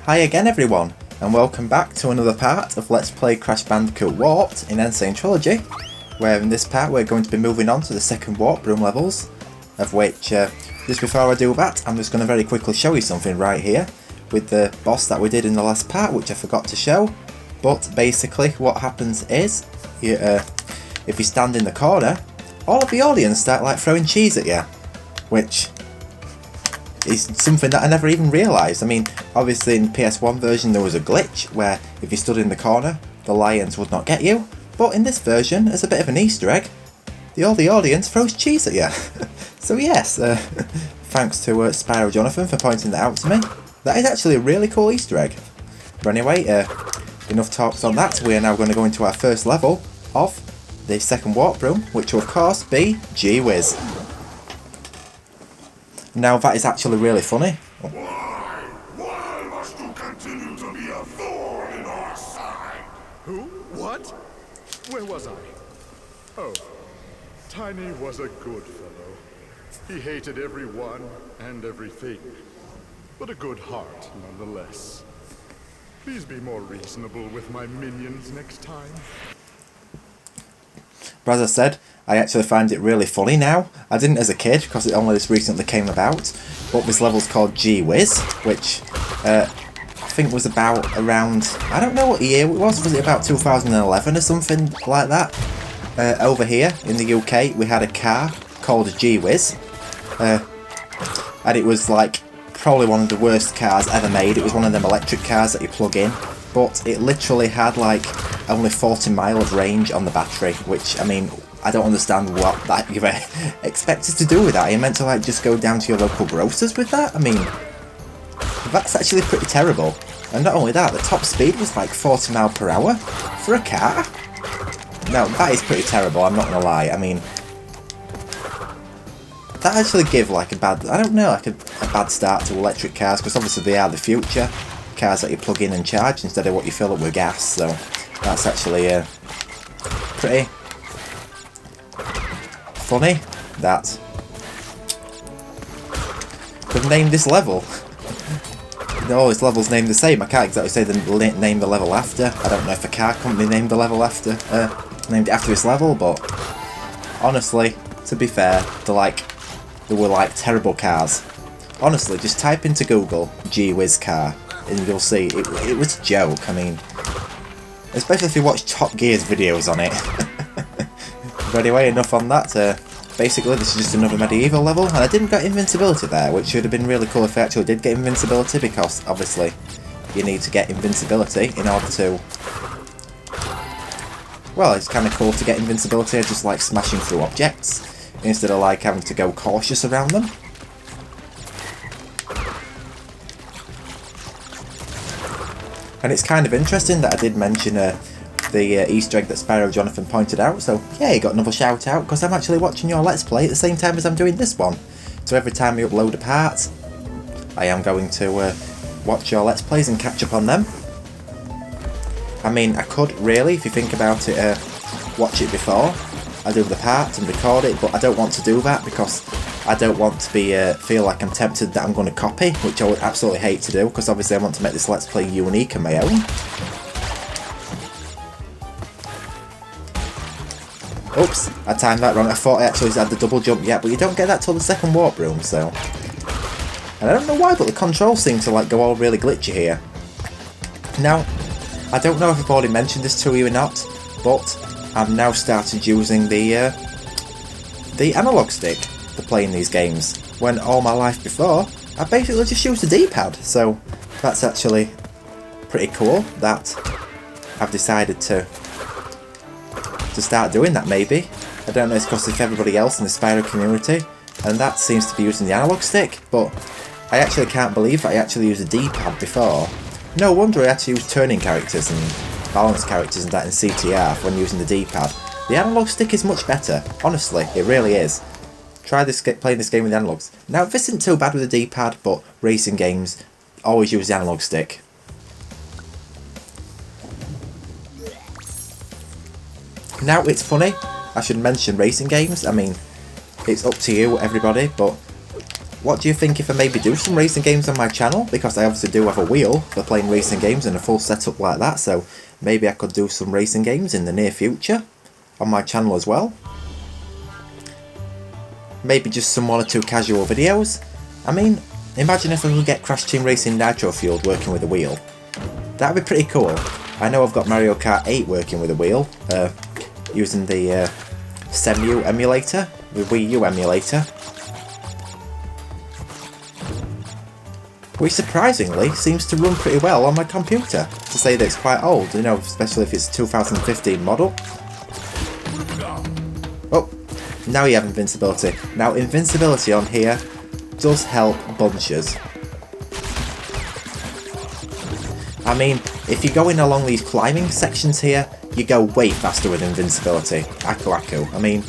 Hi again everyone, and welcome back to another part of Let's Play Crash Bandicoot Warped in Sane Trilogy, where in this part we're going to be moving on to the second warp room levels, of which, just before I do that, I'm just going to very quickly show you something right here, with the boss that we did in the last part, which I forgot to show. But basically what happens is, if you stand in the corner, all of the audience start like throwing cheese at you, which is something that I never even realised. I mean, obviously in the PS1 version there was a glitch where if you stood in the corner, the lions would not get you. But in this version, as a bit of an Easter egg, all the audience throws cheese at you. So yes, thanks to Spyro Jonathan for pointing that out to me. That is actually a really cool Easter egg. But anyway, enough talks on that. We are now going to go into our first level of the second warp room, which will of course be Gee Whiz. Now that is actually really funny. Why must you continue to be a thorn in our side? Who? What? Where was I? Oh, Tiny was a good fellow. He hated everyone and everything, but a good heart nonetheless. Please be more reasonable with my minions next time. But as I said, I actually find it really funny now. I didn't as a kid, because it only just recently came about. But this level's called Gee Whiz, which I think was about around, I don't know what year it was it about 2011 or something like that? Over here in the UK we had a car called Gee Whiz. And it was like probably one of the worst cars ever made. It was one of them electric cars that you plug in. But it literally had like only 40 miles range on the battery, which, I mean, I don't understand what that you expected to do with that. Are you meant to like just go down to your local grocers with that? I mean, that's actually pretty terrible. And not only that, the top speed was like 40 miles per hour for a car. Now that is pretty terrible, I'm not gonna lie. I mean, that actually give like a bad, I don't know, like a bad start to electric cars, because obviously they are the future. Cars that you plug in and charge instead of what you fill up with gas, so that's actually pretty funny that they've named this level. No, this level's named the same. I can't exactly say the name the level after. I don't know if a car company named the level after named it after this level, but honestly, to be fair, they were like terrible cars. Honestly, just type into Google Gee Whiz car and you'll see it was a joke. I mean, especially if you watch Top Gear's videos on it. But anyway, enough on that. Basically, this is just another medieval level, and I didn't get invincibility there, which would have been really cool if I actually did get invincibility, because obviously you need to get invincibility in order to... Well, it's kind of cool to get invincibility, just like smashing through objects, instead of like having to go cautious around them. And it's kind of interesting that I did mention the Easter egg that Spyro Jonathan pointed out, so yeah, you got another shout out, because I'm actually watching your Let's Play at the same time as I'm doing this one. So every time you upload a part, I am going to watch your Let's Plays and catch up on them. I mean, I could really, if you think about it, watch it before I do the part and record it, but I don't want to do that because I don't want to be feel like I'm tempted that I'm going to copy, which I would absolutely hate to do, because obviously I want to make this Let's Play unique and my own. Oops, I timed that wrong. I thought I actually had the double jump yet, but you don't get that till the second warp room, so... And I don't know why, but the controls seem to like go all really glitchy here. Now, I don't know if I've already mentioned this to you or not, but I've now started using the analog stick to playing these games, when all my life before I basically just used the D-pad. So that's actually pretty cool that I've decided to start doing that. Maybe, I don't know, it's because if everybody else in the Spyro community and that seems to be using the analog stick, but I actually can't believe I actually used a D-pad before. No wonder I had to use turning characters and balance characters and that in CTR when using the D-pad. The analog stick is much better, honestly, it really is. Try playing this game with the analogs. Now, this isn't too bad with the D-pad, but racing games always use the analog stick. Now, it's funny, I should mention racing games. I mean, it's up to you, everybody, but what do you think if I maybe do some racing games on my channel? Because I obviously do have a wheel for playing racing games and a full setup like that, so maybe I could do some racing games in the near future on my channel as well. Maybe just some 1 or 2 casual videos. I mean, imagine if I could get Crash Team Racing Nitro Fueled working with a wheel. That'd be pretty cool. I know I've got Mario Kart 8 working with a wheel, using the SEMU emulator, the Wii U emulator. Which surprisingly seems to run pretty well on my computer, to say that it's quite old, you know, especially if it's a 2015 model. Oh, now you have invincibility. Now invincibility on here does help bunches. I mean, if you're going along these climbing sections here, you go way faster with invincibility. Aku Aku. I mean,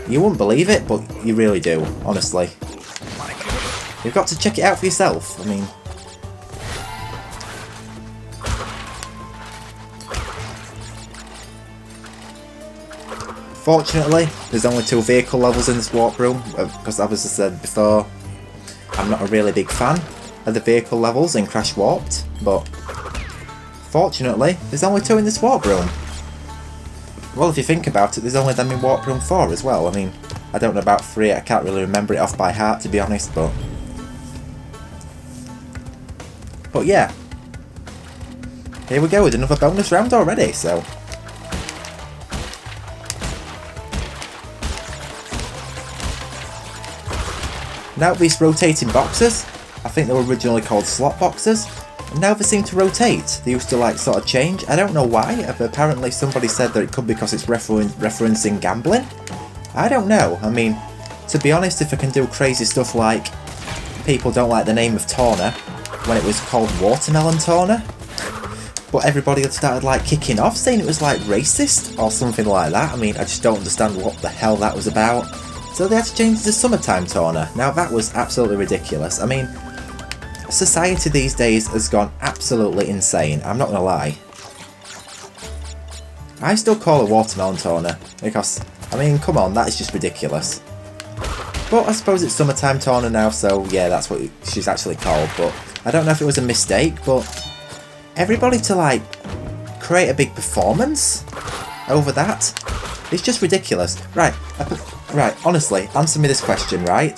you wouldn't believe it, but you really do, honestly. You've got to check it out for yourself. I mean, fortunately, there's only 2 vehicle levels in this warp room, because as I said before, I'm not a really big fan of the vehicle levels in Crash Warped, but fortunately, there's only 2 in this warp room. Well, if you think about it, there's only them in warp room 4 as well. I mean, I don't know about 3, I can't really remember it off by heart, to be honest, but yeah, here we go with another bonus round already, so now these rotating boxes, I think they were originally called slot boxes, and now they seem to rotate. They used to like sort of change. I don't know why, apparently somebody said that it could be because it's referencing gambling. I don't know. I mean, to be honest, if I can do crazy stuff like people don't like the name of Torna when it was called Watermelon Torna, but everybody had started like kicking off saying it was like racist or something like that. I mean, I just don't understand what the hell that was about. So they had to change it to Summertime Torna. Now that was absolutely ridiculous. I mean, society these days has gone absolutely insane, I'm not gonna lie. I still call it Watermelon Torna because, I mean, come on, that is just ridiculous. But I suppose it's Summertime Torna now, so yeah, that's what she's actually called. But I don't know if it was a mistake, but everybody to like create a big performance over that, it's just ridiculous. Right, honestly, answer me this question, right?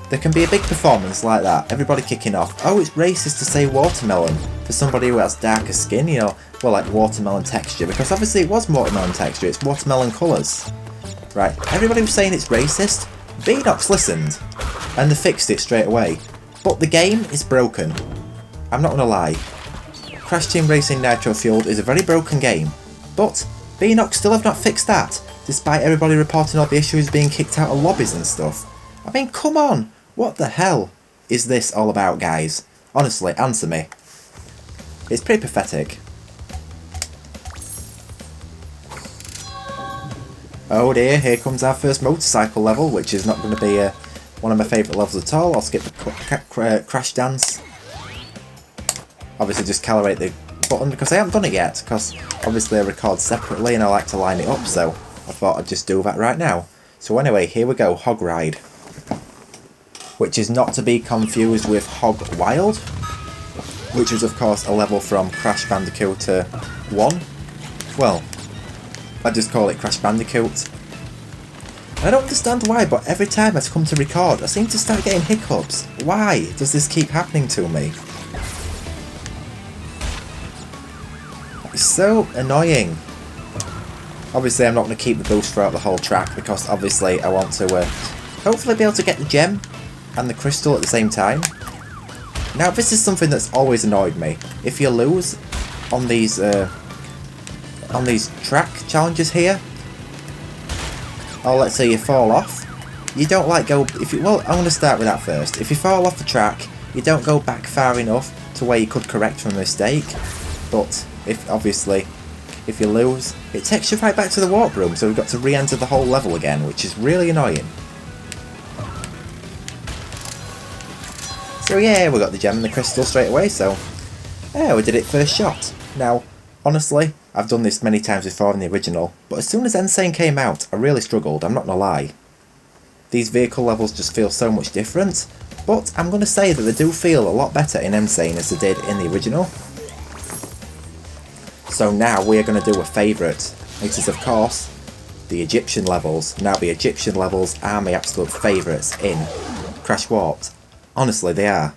There can be a big performance like that, everybody kicking off. Oh, it's racist to say watermelon for somebody who has darker skin, you know, well, like watermelon texture, because obviously it was watermelon texture, it's watermelon colours. Right, everybody was saying it's racist. Beanox listened, and they fixed it straight away. But the game is broken. I'm not gonna lie. Crash Team Racing Nitro Fueled is a very broken game, but Beanox still have not fixed that, despite everybody reporting all the issues being kicked out of lobbies and stuff. I mean, come on! What the hell is this all about, guys? Honestly, answer me. It's pretty pathetic. Oh dear, here comes our first motorcycle level, which is not going to be one of my favourite levels at all. I'll skip the crash dance. Obviously just calibrate the button, because I haven't done it yet, because obviously I record separately and I like to line it up, so I thought I'd just do that right now. So anyway, here we go, Hog Ride. Which is not to be confused with Hog Wild, which is of course a level from Crash Bandicoot 1. Well, I just call it Crash Bandicoot. I don't understand why, but every time I come to record, I seem to start getting hiccups. Why does this keep happening to me? It's so annoying. Obviously, I'm not going to keep the boost throughout the whole track, because obviously I want to hopefully be able to get the gem and the crystal at the same time. Now, this is something that's always annoyed me. If you lose on these track challenges here, or let's say you fall off, you don't like go, well, I'm going to start with that first. If you fall off the track, you don't go back far enough to where you could correct from a mistake, but if you lose, it takes you right back to the warp room, so we've got to re-enter the whole level again, which is really annoying. So yeah, we got the gem and the crystal straight away, so yeah, we did it first shot. Now, honestly, I've done this many times before in the original, but as soon as n.sane came out, I really struggled, I'm not gonna lie. These vehicle levels just feel so much different, But I'm going to say that they do feel a lot better in n.sane as they did in the original. So now we are going to do a favourite. It is of course the Egyptian levels. Now the Egyptian levels are my absolute favourites in Crash Warped. Honestly, they are.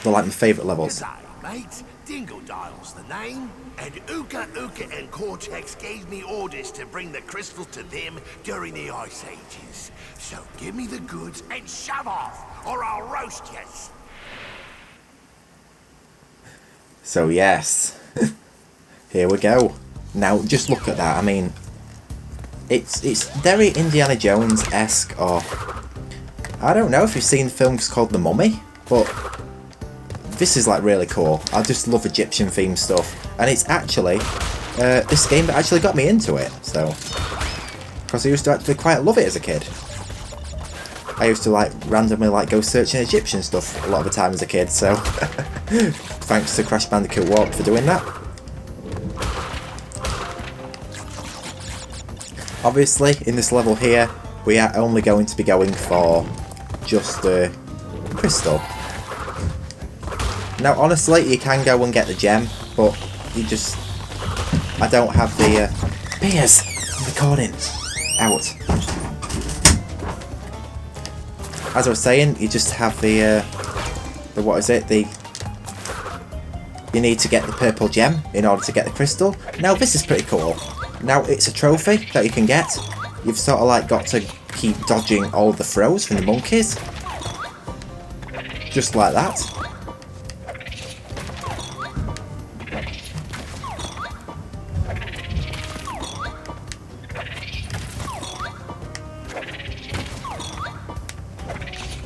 They're like my favourite levels. Good day, mate. Dingodile's the name, and Uka and Cortex gave me orders to bring the crystals to them during the Ice Ages. So give me the goods and shove off, or I'll roast yous. So yes, here we go. Now just look at that. I mean, it's very Indiana Jones-esque, or I don't know if you've seen films called The Mummy, but this is like really cool. I just love Egyptian themed stuff, and it's actually this game that actually got me into it. So, because I used to actually quite love it as a kid. I used to like randomly like go searching Egyptian stuff a lot of the time as a kid. So, thanks to Crash Bandicoot Warped for doing that. Obviously, in this level here, we are only going to be going for just the crystal. Now, honestly, you can go and get the gem, but you just... I don't have the... Beers! I'm recording! Out. As I was saying, you just have the what is it? You need to get the purple gem in order to get the crystal. Now, this is pretty cool. Now, it's a trophy that you can get. You've sort of like got to keep dodging all the throws from the monkeys. Just like that.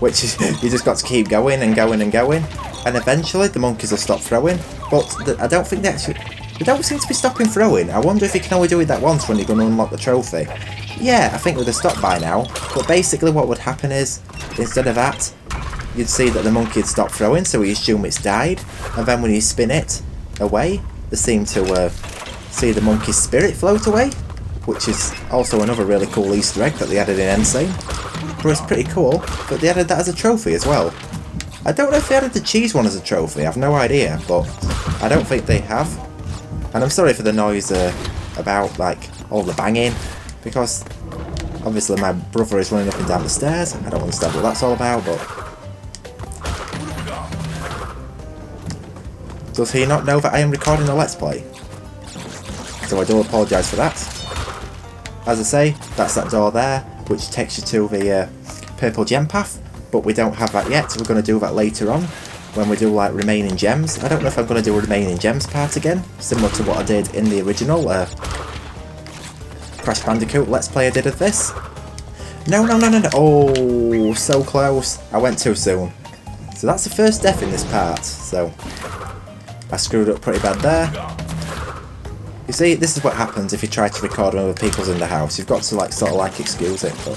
Which is, you just got to keep going and going and going, and eventually the monkeys will stop throwing. But I don't think they actually... They don't seem to be stopping throwing. I wonder if you can only do it that once when you're going to unlock the trophy. Yeah, I think they'd have stopped by now. But basically what would happen is, instead of that, you'd see that the monkey had stopped throwing, so we assume it's died. And then when you spin it away, they seem to see the monkey's spirit float away, which is also another really cool Easter egg that they added in n.sane. But it's pretty cool that they added that as a trophy as well. I don't know if they added the cheese one as a trophy, I've no idea, but I don't think they have. And I'm sorry for the noise about like all the banging, because obviously my brother is running up and down the stairs. I don't understand what that's all about, but does he not know that I am recording a Let's Play? So I do apologise for that. As I say, that's that door there, which takes you to the purple gem path, but we don't have that yet, so we're going to do that later on, when we do like remaining gems. I don't know if I'm going to do a remaining gems part again, similar to what I did in the original Crash Bandicoot Let's Play I did of this. No, oh, so close. I went too soon. So that's the first death in this part, so I screwed up pretty bad there. You see, this is what happens if you try to record when other people's in the house. You've got to like sort of like excuse it, but...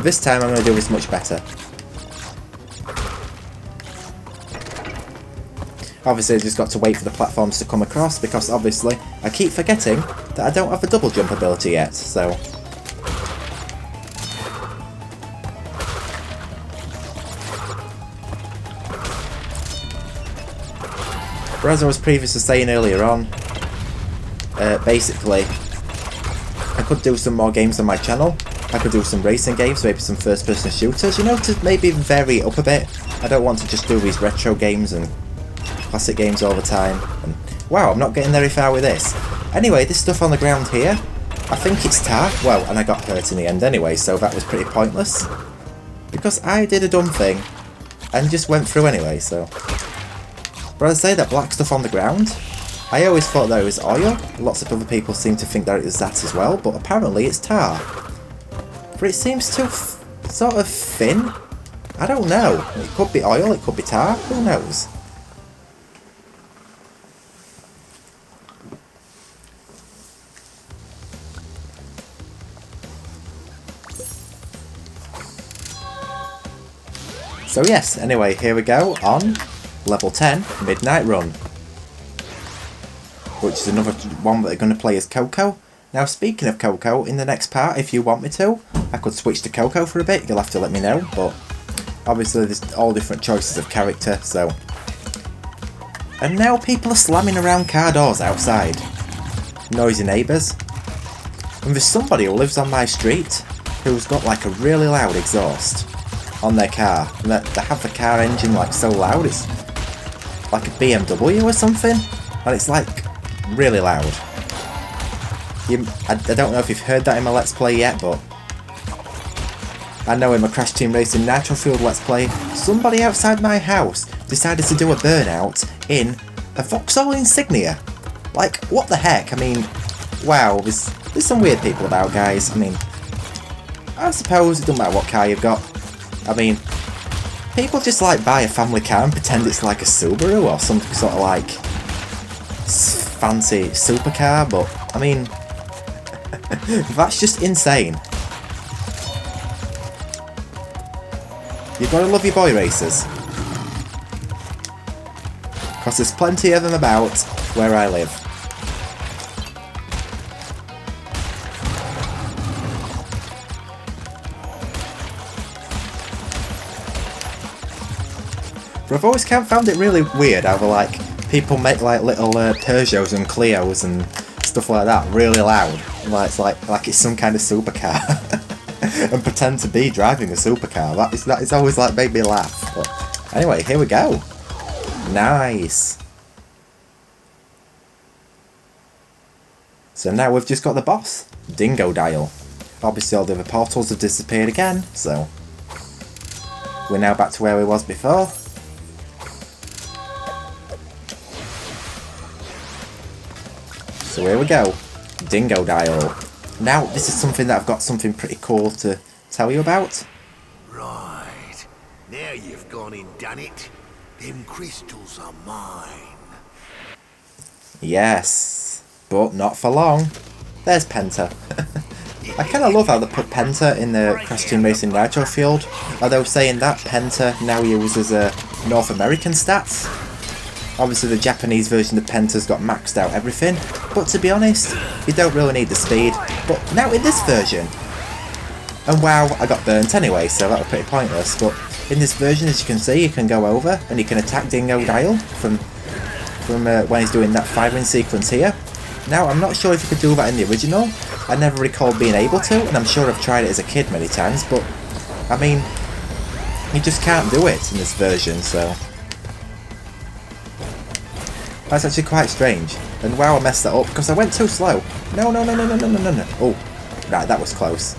This time I'm going to do this much better. Obviously I just got to wait for the platforms to come across, because obviously I keep forgetting that I don't have the double jump ability yet, so... But as I was previously saying earlier on, basically I could do some more games on my channel. I could do some racing games, maybe some first-person shooters, you know, to maybe vary it up a bit. I don't want to just do these retro games and classic games all the time. And wow, I'm not getting very far with this. Anyway, this stuff on the ground here, I think it's tar. Well, and I got hurt in the end anyway, so that was pretty pointless. Because I did a dumb thing and just went through anyway, so... But as I say, that black stuff on the ground, I always thought that it was oil. Lots of other people seem to think that it is that as well, but apparently it's tar. But it seems too sort of thin. I don't know. It could be oil, it could be tar, who knows? So yes, anyway, here we go on level 10, Midnight Run. Which is another one that they're going to play as Coco. Now speaking of Coco, in the next part, if you want me to, I could switch to Coco for a bit, you'll have to let me know, but obviously there's all different choices of character, so... And now people are slamming around car doors outside. Noisy neighbours. And there's somebody who lives on my street who's got like a really loud exhaust on their car. And they have the car engine like so loud, it's like a BMW or something, and it's like really loud. I don't know if you've heard that in my Let's Play yet, but I know in my Crash Team Racing Nitro Fueled Let's Play, somebody outside my house decided to do a burnout in a Vauxhall Insignia. Like, what the heck? I mean, wow, there's some weird people about, guys. I mean, I suppose it doesn't matter what car you've got. I mean, people just like buy a family car and pretend it's like a Subaru or some sort of like fancy supercar, but I mean, that's just insane. You've got to love your boy racers, because there's plenty of them about where I live. But I've always found it really weird how like people make like little Peugeots and Clios and stuff like that really loud, like it's like it's some kind of supercar, and pretend to be driving a supercar. That is always like made me laugh. But anyway, here we go. Nice. So now we've just got the boss, Dingodile. Obviously all the other portals have disappeared again, so we're now back to where we was before. So here we go, Dingodile. Now this is something that I've got something pretty cool to tell you about. Right, now you've gone and done it. Them crystals are mine. Yes, but not for long. There's Penta. I kind of love how they put Penta in the Crash Team Racing Nitro field, although saying that, Penta now uses North American stats. Obviously the Japanese version of Penta's got maxed out everything, but to be honest, you don't really need the speed. But now in this version, and wow, I got burnt anyway, so that was pretty pointless, but in this version, as you can see, you can go over and you can attack Dingodile from when he's doing that firing sequence here. Now, I'm not sure if you could do that in the original. I never recall being able to, and I'm sure I've tried it as a kid many times, but I mean, you just can't do it in this version, so that's actually quite strange. And wow, I messed that up because I went too slow. No. Oh, right, that was close.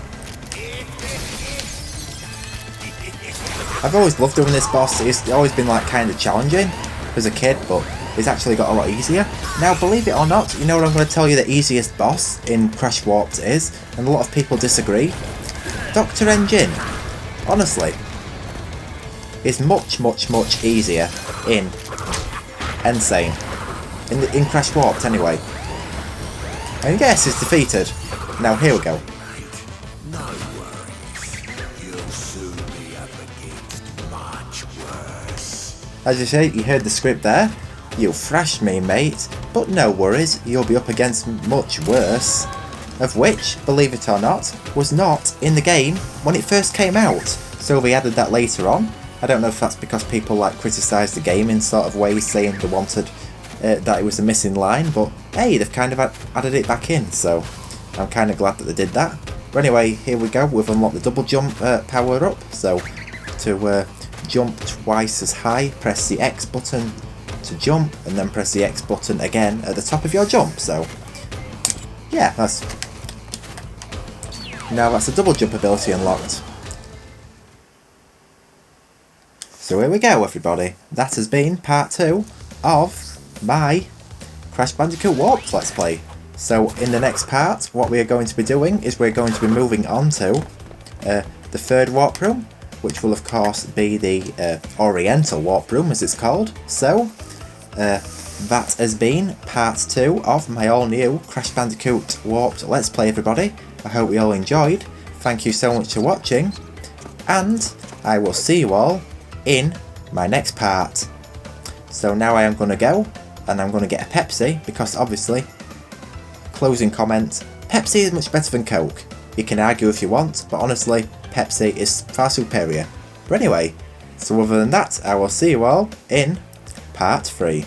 I've always loved doing this boss. It's always been like kind of challenging as a kid, but it's actually got a lot easier. Now, believe it or not, you know what I'm going to tell you the easiest boss in Crash Warped is, and a lot of people disagree. Dr. Engine, honestly, is much easier in n.sane. In Crash Warped, anyway. And yes, it's defeated. Now, here we go. No worries. You'll soon be up against much worse. As you say, you heard the script there. You thrashed me, mate, but no worries, you'll be up against much worse. Of which, believe it or not, was not in the game when it first came out. So they added that later on. I don't know if that's because people like criticised the game in sort of ways, saying they wanted that it was a missing line, but hey, they've kind of added it back in, so I'm kind of glad that they did that. But anyway, here we go, we've unlocked the double jump power up, so to jump twice as high, press the X button to jump, and then press the X button again at the top of your jump, so yeah, now that's a double jump ability unlocked. So here we go, everybody, that has been part 2 of my Crash Bandicoot Warped Let's Play. So in the next part, what we are going to be doing is we're going to be moving on to the third warp room, which will of course be the Oriental warp room as it's called. So that has been part 2 of my all new Crash Bandicoot Warped Let's Play, everybody. I hope you all enjoyed. Thank you so much for watching, and I will see you all in my next part. So now I am going to go, and I'm going to get a Pepsi, because obviously, closing comment, Pepsi is much better than Coke. You can argue if you want, but honestly, Pepsi is far superior. But anyway, so other than that, I will see you all in part 3.